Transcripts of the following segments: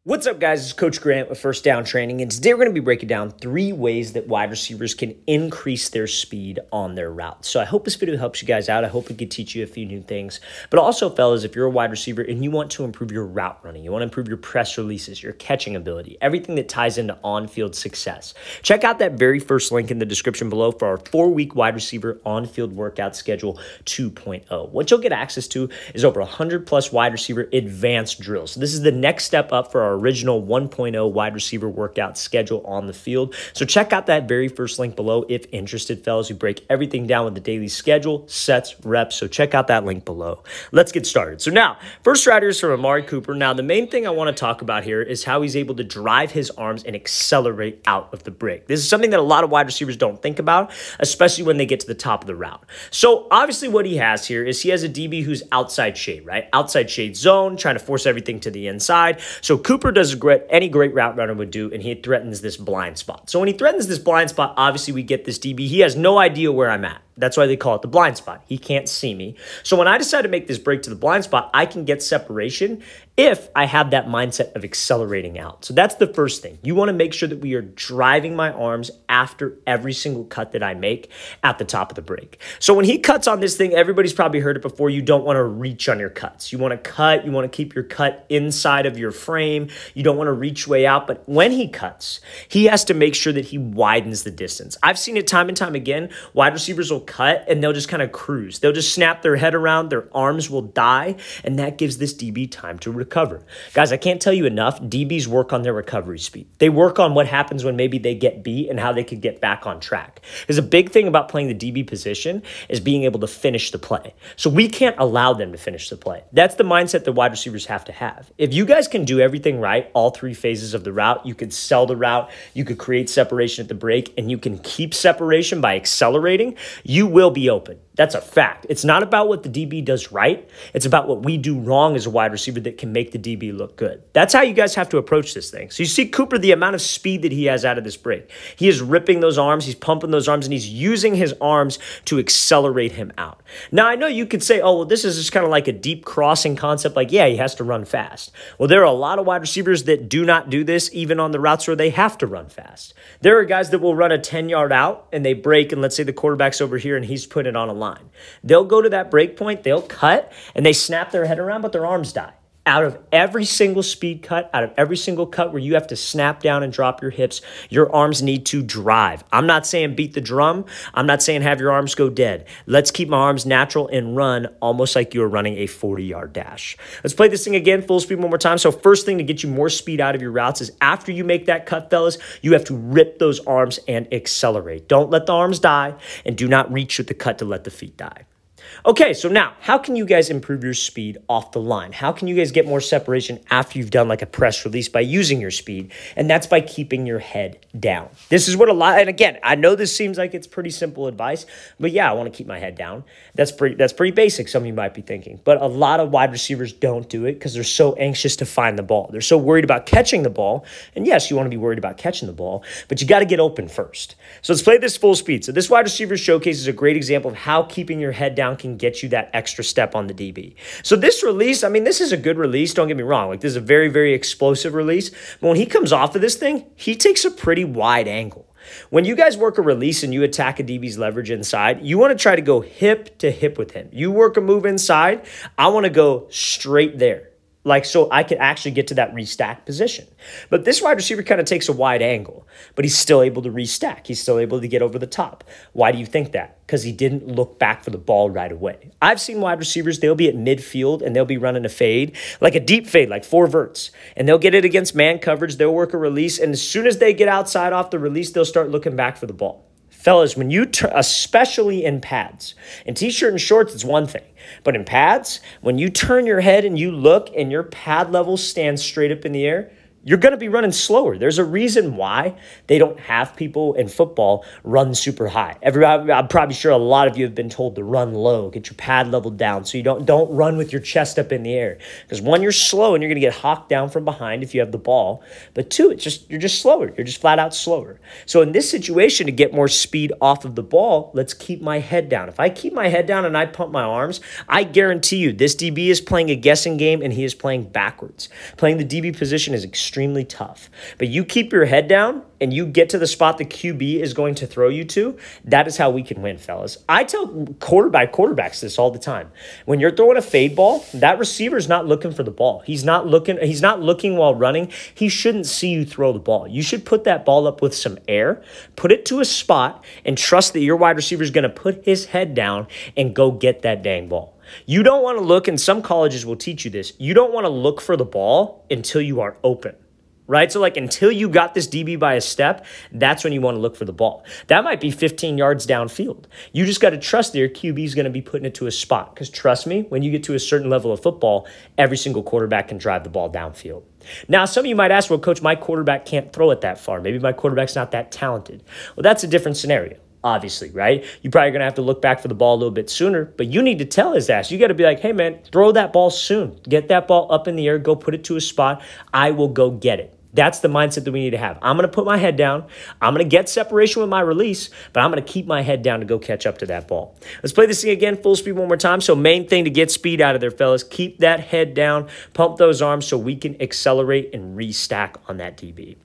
What's up, guys? It's Coach Grant with First Down Training, and today we're going to be breaking down 3 ways that wide receivers can increase their speed on their routes. So I hope this video helps you guys out. I hope it could teach you a few new things. But also, fellas, if you're a wide receiver and you want to improve your route running, you want to improve your press releases, your catching ability, everything that ties into on-field success, check out that very first link in the description below for our 4-week wide receiver on-field workout schedule 2.0. What you'll get access to is over 100+ wide receiver advanced drills. So this is the next step up for our original 1.0 wide receiver workout schedule on the field. So check out that very first link below if interested, fellas. We break everything down with the daily schedule, sets, reps. So check out that link below. Let's get started. So now, first route is from Amari Cooper. Now, the main thing I want to talk about here is how he's able to drive his arms and accelerate out of the break. This is something that a lot of wide receivers don't think about, especially when they get to the top of the route. So obviously what he has here is he has a DB who's outside shade, right? Outside shade zone, trying to force everything to the inside. So Cooper does any great route runner would do, and he threatens this blind spot. So when he threatens this blind spot, obviously we get this DB. He has no idea where I'm at. That's why they call it the blind spot. He can't see me. So when I decide to make this break to the blind spot, I can get separation if I have that mindset of accelerating out. So that's the first thing. You want to make sure that we are driving my arms after every single cut that I make at the top of the break. So when he cuts on this thing, everybody's probably heard it before. You don't want to reach on your cuts. You want to cut. You want to keep your cut inside of your frame. You don't want to reach way out. But when he cuts, he has to make sure that he widens the distance. I've seen it time and time again. Wide receivers will cut and they'll just kind of cruise. They'll just snap their head around, their arms will die, and that gives this DB time to recover. Guys, I can't tell you enough, DBs work on their recovery speed. They work on what happens when maybe they get beat and how they could get back on track. Because a big thing about playing the DB position is being able to finish the play. So we can't allow them to finish the play. That's the mindset that wide receivers have to have. If you guys can do everything right, all 3 phases of the route, you could sell the route, you could create separation at the break, and you can keep separation by accelerating, you will be open. That's a fact. It's not about what the DB does right. It's about what we do wrong as a wide receiver that can make the DB look good. That's how you guys have to approach this thing. So you see Cooper, the amount of speed that he has out of this break. He is ripping those arms, he's pumping those arms, and he's using his arms to accelerate him out. Now, I know you could say, oh, well, this is just kind of like a deep crossing concept. Like, yeah, he has to run fast. Well, there are a lot of wide receivers that do not do this, even on the routes where they have to run fast. There are guys that will run a 10-yard out, and they break, and let's say the quarterback's over here, and he's putting it on a line. They'll go to that break point, they'll cut, and they snap their head around, but their arms die. Out of every single speed cut, out of every single cut where you have to snap down and drop your hips, your arms need to drive. I'm not saying beat the drum. I'm not saying have your arms go dead. Let's keep my arms natural and run almost like you're running a 40-yard dash. Let's play this thing again, full speed one more time. So first thing to get you more speed out of your routes is after you make that cut, fellas, you have to rip those arms and accelerate. Don't let the arms die, and do not reach with the cut to let the feet die. Okay, so now, how can you guys improve your speed off the line? How can you guys get more separation after you've done like a press release by using your speed? And that's by keeping your head down. This is what a lot, and again, I know this seems like it's pretty simple advice, but yeah, I want to keep my head down. That's pretty basic, some of you might be thinking. But a lot of wide receivers don't do it because they're so anxious to find the ball. They're so worried about catching the ball. And yes, you want to be worried about catching the ball, but you got to get open first. So let's play this full speed. So this wide receiver showcase is a great example of how keeping your head down can get you that extra step on the DB. So this release, I mean, this is a good release. Don't get me wrong. Like, this is a very, very explosive release. But when he comes off of this thing, he takes a pretty wide angle. When you guys work a release and you attack a DB's leverage inside, you want to try to go hip to hip with him. You work a move inside, I want to go straight there. Like, so I could actually get to that restack position. But this wide receiver kind of takes a wide angle, but he's still able to restack. He's still able to get over the top. Why do you think that? Because he didn't look back for the ball right away. I've seen wide receivers, they'll be at midfield and they'll be running a fade, like a deep fade, like 4 verts. And they'll get it against man coverage. They'll work a release. And as soon as they get outside off the release, they'll start looking back for the ball. Fellas, when you, especially in pads, in t-shirt and shorts, it's one thing. But in pads, when you turn your head and you look and your pad level stands straight up in the air, you're going to be running slower. There's a reason why they don't have people in football run super high. I'm probably sure a lot of you have been told to run low, get your pad level down so you don't run with your chest up in the air. Because one, you're slow and you're going to get hawked down from behind if you have the ball. But 2, you're just slower. You're just flat out slower. So in this situation, to get more speed off of the ball, let's keep my head down. If I keep my head down and I pump my arms, I guarantee you this DB is playing a guessing game and he is playing backwards. Playing the DB position is extremely extremely tough. But you keep your head down and you get to the spot the QB is going to throw you to, that is how we can win, fellas. I tell quarterbacks this all the time. When you're throwing a fade ball, that receiver's not looking for the ball. He's not looking while running. He shouldn't see you throw the ball. You should put that ball up with some air, put it to a spot, and trust that your wide receiver is going to put his head down and go get that dang ball. You don't want to look, and some colleges will teach you this, you don't want to look for the ball until you are open. Right? So like until you got this DB by a step, that's when you want to look for the ball. That might be 15 yards downfield. You just got to trust that your QB is going to be putting it to a spot. Because trust me, when you get to a certain level of football, every single quarterback can drive the ball downfield. Now, some of you might ask, well, coach, my quarterback can't throw it that far. Maybe my quarterback's not that talented. Well, that's a different scenario. Obviously, right? You're probably going to have to look back for the ball a little bit sooner, but you need to tell his ass. You got to be like, hey, man, throw that ball soon. Get that ball up in the air. Go put it to a spot. I will go get it. That's the mindset that we need to have. I'm going to put my head down. I'm going to get separation with my release, but I'm going to keep my head down to go catch up to that ball. Let's play this thing again, full speed one more time. So main thing to get speed out of there, fellas, keep that head down, pump those arms so we can accelerate and restack on that DB.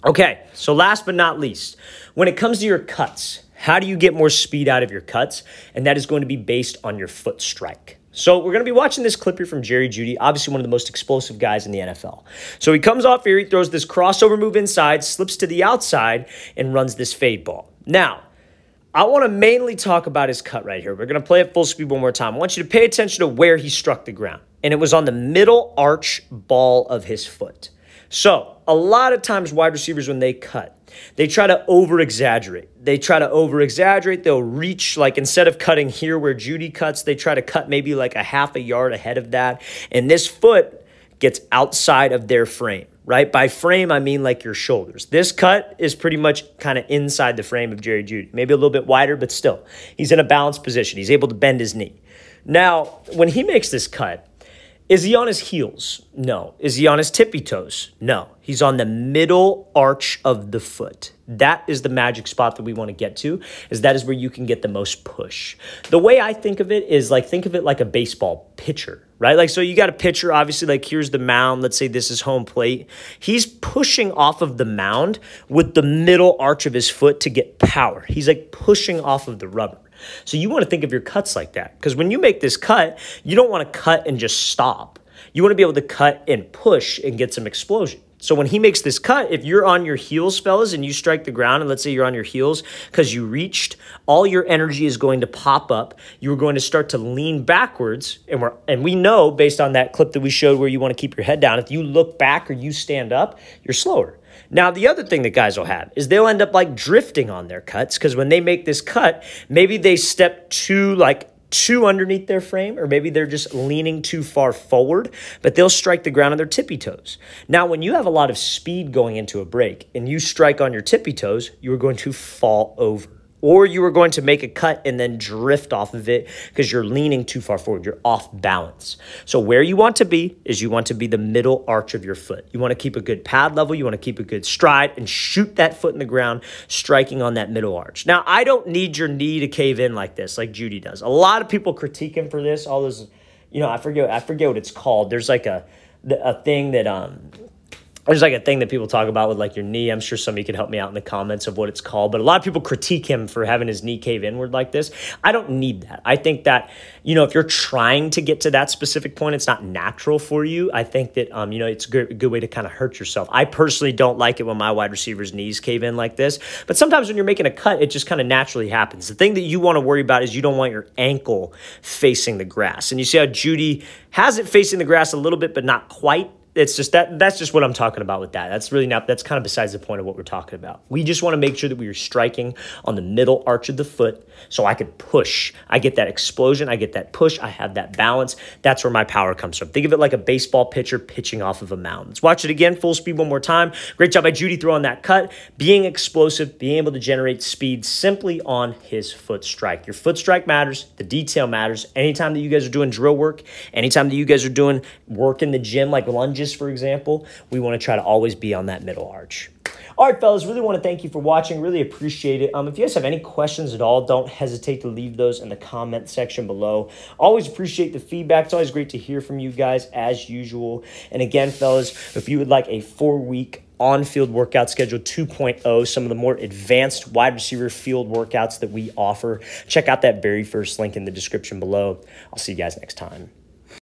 Okay, so last but not least, when it comes to your cuts, how do you get more speed out of your cuts? And that is going to be based on your foot strike. So we're going to be watching this clip here from Jerry Jeudy, obviously one of the most explosive guys in the NFL. So he comes off here, he throws this crossover move inside, slips to the outside, and runs this fade ball. Now, I want to mainly talk about his cut right here. We're going to play it full speed one more time. I want you to pay attention to where he struck the ground. And it was on the middle arch ball of his foot. So a lot of times wide receivers, when they cut, they try to over-exaggerate. They'll reach, like instead of cutting here where Jeudy cuts, they try to cut maybe like a half a yard ahead of that. And this foot gets outside of their frame, right? By frame, I mean like your shoulders. This cut is pretty much kind of inside the frame of Jerry Jeudy. Maybe a little bit wider, but still. He's in a balanced position. He's able to bend his knee. Now, when he makes this cut, is he on his heels? No. Is he on his tippy toes? No. He's on the middle arch of the foot. That is the magic spot that we want to get to, is that is where you can get the most push. The way I think of it is like, think of it like a baseball pitcher, right? Like, so you got a pitcher, obviously, like here's the mound. Let's say this is home plate. He's pushing off of the mound with the middle arch of his foot to get power. He's like pushing off of the rubber. So you want to think of your cuts like that, because when you make this cut, you don't want to cut and just stop. You want to be able to cut and push and get some explosion. So when he makes this cut, if you're on your heels, fellas, and you strike the ground, and let's say you're on your heels because you reached, all your energy is going to pop up. You're going to start to lean backwards, and we know based on that clip that we showed where you want to keep your head down, if you look back or you stand up, you're slower. Now, the other thing that guys will have is they'll end up like drifting on their cuts, because when they make this cut, maybe they step too underneath their frame, or maybe they're just leaning too far forward, but they'll strike the ground on their tippy toes. Now, when you have a lot of speed going into a break and you strike on your tippy toes, you are going to fall over. Or you are going to make a cut and then drift off of it because you're leaning too far forward. You're off balance. So where you want to be is you want to be the middle arch of your foot. You want to keep a good pad level. You want to keep a good stride and shoot that foot in the ground, striking on that middle arch. Now, I don't need your knee to cave in like this, like Jeudy does. A lot of people critique him for this. All those, I forget what it's called. There's like a thing that there's like a thing that people talk about with like your knee. I'm sure some of you can help me out in the comments of what it's called. But a lot of people critique him for having his knee cave inward like this. I don't need that. I think that, if you're trying to get to that specific point, it's not natural for you. I think that, it's a good way to kind of hurt yourself. I personally don't like it when my wide receivers' knees cave in like this. But sometimes when you're making a cut, it just kind of naturally happens. The thing that you want to worry about is you don't want your ankle facing the grass. And you see how Jeudy has it facing the grass a little bit, but not quite. It's just that's just what I'm talking about with that. That's kind of besides the point of what we're talking about. We just want to make sure that we are striking on the middle arch of the foot so I could push. I get that explosion. I get that push. I have that balance. That's where my power comes from. Think of it like a baseball pitcher pitching off of a mound. Let's watch it again, full speed one more time. Great job by Jeudy throwing that cut, being explosive, being able to generate speed simply on his foot strike. Your foot strike matters. The detail matters. Anytime that you guys are doing drill work, anytime that you guys are doing work in the gym like lunges, for example, we want to try to always be on that middle arch. All right, fellas, really want to thank you for watching. Really appreciate it. If you guys have any questions at all, don't hesitate to leave those in the comment section below. Always appreciate the feedback. It's always great to hear from you guys as usual. And again, fellas, if you would like a 4-week on-field workout schedule 2.0, some of the more advanced wide receiver field workouts that we offer, check out that very first link in the description below. I'll see you guys next time.